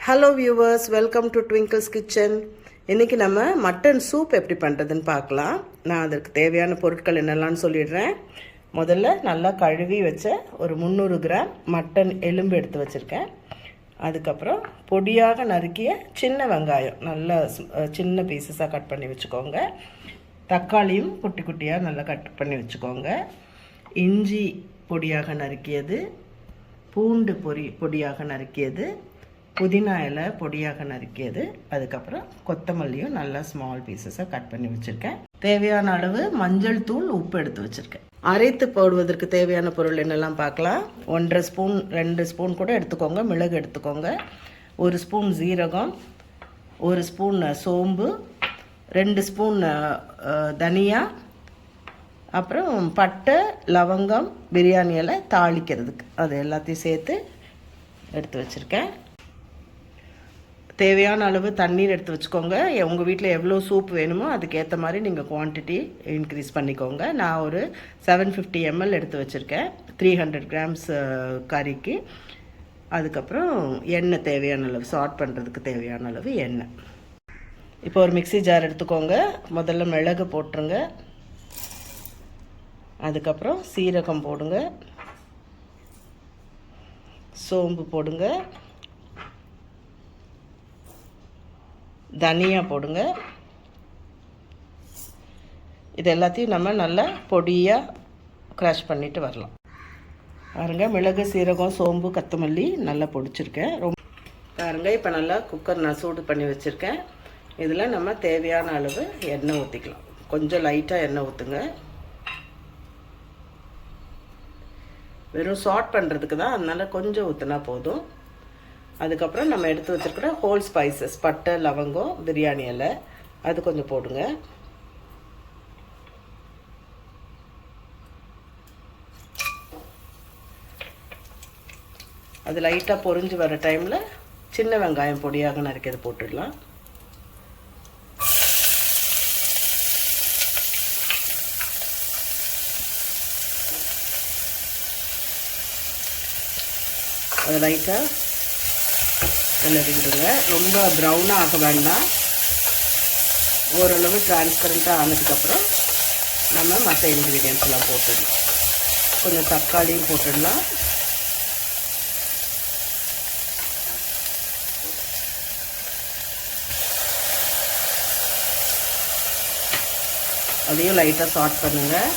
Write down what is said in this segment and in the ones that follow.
Hello viewers, welcome to twinkles kitchen. இன்றைக்கி நம்ம mutton soup எப்படி பண்ணுறதுன்னு பார்க்கலாம். நான் அதற்கு தேவையான பொருட்கள் என்னெல்லாம்னு சொல்லிடுறேன். முதல்ல நல்லா கழுவி வச்ச ஒரு 300 கிராம் மட்டன் எலும்பு எடுத்து வச்சுருக்கேன். அதுக்கப்புறம் பொடியாக நறுக்கிய சின்ன வெங்காயம் நல்லா சின்ன பீசஸாக கட் பண்ணி வச்சுக்கோங்க. தக்காளியும் குட்டி குட்டியாக நல்லா கட் பண்ணி வச்சுக்கோங்க. இஞ்சி பொடியாக நறுக்கியது, பூண்டு பொடியாக நறுக்கியது, புதினா இலை பொடியாக நறுக்கியது, அதுக்கப்புறம் கொத்தமல்லியும் நல்லா ஸ்மால் பீசஸாக கட் பண்ணி வச்சுருக்கேன். தேவையான அளவு மஞ்சள் தூள், உப்பு எடுத்து வச்சுருக்கேன். அரைத்து போடுவதற்கு தேவையான பொருள் என்னெல்லாம் பார்க்கலாம். 1.5 ஸ்பூன் 2 ஸ்பூன் கூட எடுத்துக்கோங்க. மிளகு எடுத்துக்கோங்க. 1 ஸ்பூன் ஜீரகம், 1 ஸ்பூன் சோம்பு, 2 ஸ்பூன் தனியா, அப்புறம் பட்டை, லவங்கம், பிரியாணி இலை தாளிக்கிறதுக்கு அது எல்லாத்தையும் சேர்த்து எடுத்து வச்சுருக்கேன். தேவையான அளவு தண்ணீர் எடுத்து வச்சுக்கோங்க. உங்கள் வீட்டில் எவ்வளோ சூப் வேணுமோ அதுக்கேற்ற மாதிரி நீங்கள் குவான்டிட்டி இன்க்ரீஸ் பண்ணிக்கோங்க. நான் ஒரு 750 ml எடுத்து வச்சுருக்கேன் 300 கிராம்ஸ் கறிக்கு. அதுக்கப்புறம் எண்ணெய் தேவையான அளவு, சாட் பண்ணுறதுக்கு தேவையான அளவு எண்ணெய். இப்போ ஒரு மிக்ஸி ஜார் எடுத்துக்கோங்க. முதல்ல மிளகு போட்டுருங்க. அதுக்கப்புறம் சீரகம் போடுங்க, சோம்பு போடுங்க, தனியா போடுங்க. இது எல்லாத்தையும் நம்ம நல்லா பொடியாக க்ரஷ் பண்ணிட்டு வரலாம். பாருங்கள், மிளகு, சீரகம், சோம்பு, கொத்தமல்லி நல்லா பொடிச்சிருக்கேன். பாருங்கள், இப்போ நல்லா குக்கர் நான் சூடு பண்ணி வச்சுருக்கேன். இதில் நம்ம தேவையான அளவு எண்ணெய் ஊற்றிக்கலாம். கொஞ்சம் லைட்டாக எண்ணெய் ஊற்றுங்க. வெறும் சாட் பண்ணுறதுக்கு தான், அதனால் கொஞ்சம் ஊற்றினா போதும். அதுக்கப்புறம் நம்ம எடுத்து வச்சுருக்கிற ஹோல் ஸ்பைசஸ், பட்டை, லவங்கம், பிரியாணி இலை, அது கொஞ்சம் போடுங்க. அது லைட்டாக பொரிஞ்சு வர டைமில் சின்ன வெங்காயம் பொடியாக நறுக்கிறது போட்டுடலாம். அதை லைட்டாக கிளறி விடுங்க. ரொம்ப ப்ரௌனாக ஆக வேண்டாம். ஓரளவு டிரான்ஸ்பரண்ட்டாக ஆனதுக்கப்புறம் நம்ம மற்ற இன்க்ரீடியன்ஸ் எல்லாம் போட்டுடலாம். கொஞ்சம் தக்காளியும் போட்டுடலாம். அதையும் லைட்டாக சாட் பண்ணுங்கள்.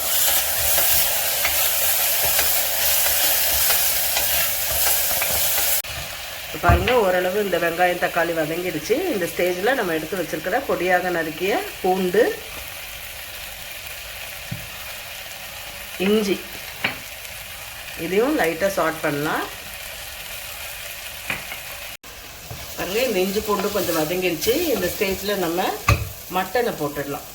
பாருங்கள், ஓரளவு இந்த வெங்காயம் தக்காளி வதங்கிடுச்சு. இந்த ஸ்டேஜில் நம்ம எடுத்து வச்சுருக்கிற பொடியாக நறுக்கிய பூண்டு, இஞ்சி, இதையும் லைட்டாக சாட் பண்ணலாம். பாருங்கள், இந்த இஞ்சி பூண்டு கொஞ்சம் வதங்கிடுச்சு. இந்த ஸ்டேஜில் நம்ம மட்டனை போட்டுடலாம்.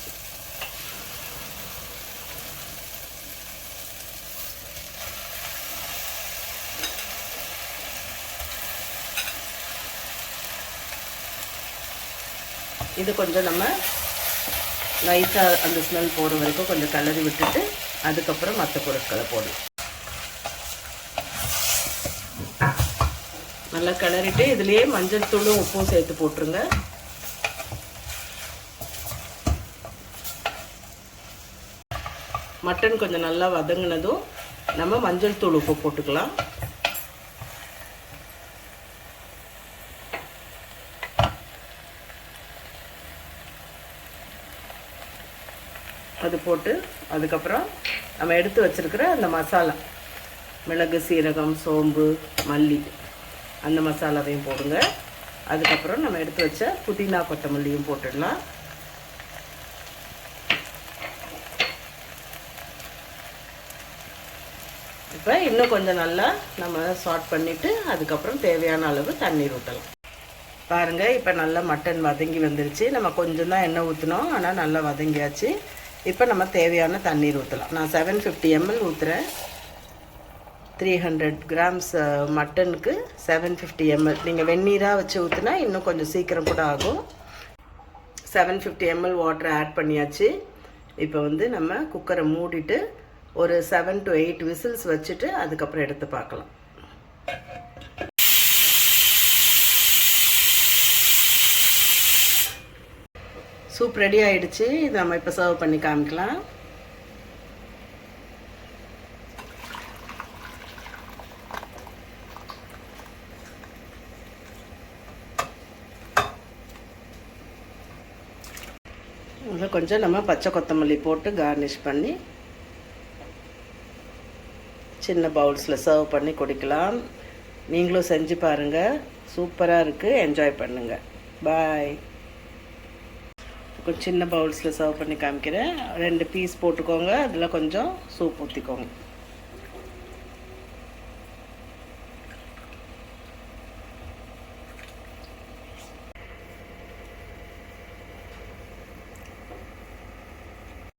இது கொஞ்சம் நம்ம லைட்டாக அந்த ஸ்மெல் போகிற வரைக்கும் கொஞ்சம் கிளறி விட்டுட்டு அதுக்கப்புறம் மற்ற பொருட்களை போடணும். நல்லா கிளறிட்டு இதுலேயே மஞ்சள் தூளும் உப்பும் சேர்த்து போட்டுருங்க. மட்டன் கொஞ்சம் நல்லா வதங்கினதும் நம்ம மஞ்சள் தூள் உப்பு போட்டுக்கலாம். அது போட்டு அதுக்கப்புறம் நம்ம எடுத்து வச்சுருக்கிற அந்த மசாலா, மிளகு, சீரகம், சோம்பு, மல்லி, அந்த மசாலாவையும் போடுங்க. அதுக்கப்புறம் நம்ம எடுத்து வச்ச புதினா, கொத்தமல்லியும் போட்டுடலாம். இப்போ இன்னும் கொஞ்சம் நல்லா நம்ம சாட் பண்ணிவிட்டு அதுக்கப்புறம் தேவையான அளவு தண்ணீர் ஊற்றலாம். பாருங்கள், இப்போ நல்லா மட்டன் வதங்கி வந்துருச்சு. நம்ம கொஞ்சம் தான் எண்ணெய் ஊற்றினோம், ஆனால் நல்லா வதங்கியாச்சு. இப்போ நம்ம தேவையான தண்ணீர் ஊற்றலாம். நான் 750 ml ஊற்றுறேன். 300 கிராம்ஸ் மட்டனுக்கு 750 ml. நீங்கள் வெந்நீராக வச்சு ஊற்றினா இன்னும் கொஞ்சம் சீக்கிரம் கூட ஆகும். 750 ml வாட்டர் ஆட் பண்ணியாச்சு. இப்போ வந்து நம்ம குக்கரை மூடிட்டு ஒரு 7 to 8 விசில்ஸ் வச்சுட்டு அதுக்கப்புறம் எடுத்து பார்க்கலாம். சூப் ரெடி ஆயிடுச்சு. இது நம்ம இப்போ சர்வ் பண்ணி காமிக்கலாம். இதில் கொஞ்சம் நம்ம பச்சை கொத்தமல்லி போட்டு கார்னிஷ் பண்ணி சின்ன பவுல்ஸில் சர்வ் பண்ணி குடிக்கலாம். நீங்களும் செஞ்சு பாருங்கள். சூப்பராக இருக்குது. என்ஜாய் பண்ணுங்கள். பாய். கொஞ்சம் சின்ன பவுல்ஸில் சர்வ் பண்ணி காமிக்கிறேன். 2 பீஸ் போட்டுக்கோங்க. அதில் கொஞ்சம் சூப் ஊற்றிக்கோங்க.